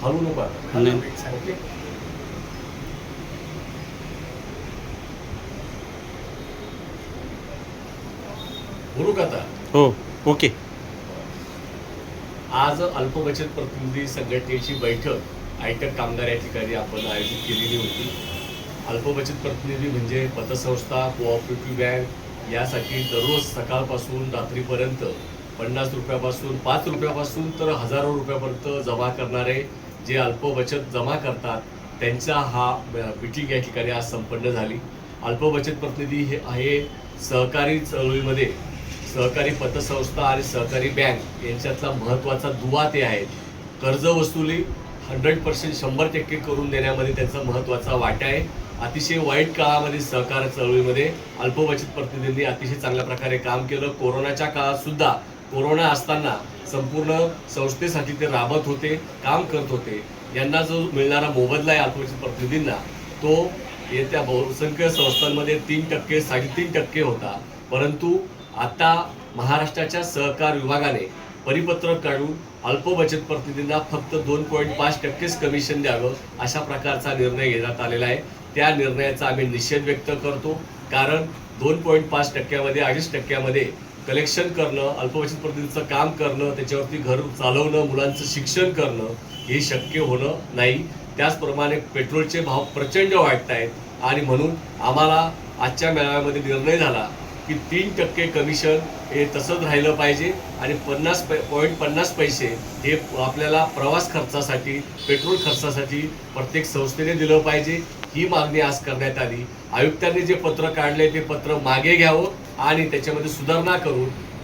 हलू नका नाही. ओके. बोलू का आता? हो ओके. आज अल्पबचत प्रतिनिधी संघटनेची बैठक आयटक कामगार या ठिकाणी आपण आयोजित केलेली होती. अल्पबचत प्रतिनिधी म्हणजे पतसंस्था, कोऑपरेटिव्ह बँक यासाठी दररोज सकाळपासून रात्रीपर्यंत 50 रुपयापासून 5 रुपयापासून तर हजारो रुपयापर्यंत जमा करणारे जे अल्पबचत जमा करतात त्यांचा हा मीटिंग या ठिकाणी आज संपन्न झाली. अल्पबचत प्रतिनिधी हे आहे सहकारी चळवळीमध्ये सहकारी पतसंस्था आणि सहकारी बँक यांच्यातला महत्त्वाचा दुवा ते आहेत. कर्ज वसुली 100% 100% करून देण्यामध्ये त्यांचा महत्त्वाचा वाटा आहे. अतिशय वाईट काळामध्ये सहकार चळवळीमध्ये अल्पबचत प्रतिनिधींनी अतिशय चांगल्या प्रकारे काम केलं. कोरोनाच्या काळात सुद्धा कोरोना असताना संपूर्ण संस्थेसाठी ते राबत होते, काम करत होते. यांना जो मिळणारा मोबदला आहे अल्पबचत प्रतिनिधींना तो येत्या बहुसंख्य संस्थांमध्ये 3%, 3.5% होता. परंतु आता महाराष्ट्राच्या सहकार विभागाने परिपत्रक काढून अल्पबचत प्रतिनिधींना फक्त 2.5% कमिशन द्यावं अशा प्रकारचा निर्णय घेण्यात आलेला आहे. त्या निर्णयाचा आम्ही निषेध व्यक्त करतो. कारण 2.5%मध्ये 2.5%मध्ये कलेक्शन करणं, अल्पबचत प्रतिनिधीचं काम करणं, त्याच्यावरती घर चालवणं, मुलांचं शिक्षण करणं हे शक्य होणं नाही. त्याचप्रमाणे पेट्रोलचे भाव प्रचंड वाढत आहेत आणि म्हणून आम्हाला आजच्या मेळाव्यामध्ये निर्णय झाला की 3% कमिशन हे तसंच राहिलं पाहिजे आणि 50 पैसे हे आपल्याला प्रवास खर्चासाठी, पेट्रोल खर्चासाठी प्रत्येक संस्थेने दिलं पाहिजे. ही मागणी आज करण्यात आली. आयुक्तांनी जे पत्र काढले ते पत्र मागे घ्यावं आणि त्याच्यामध्ये सुधारणा करून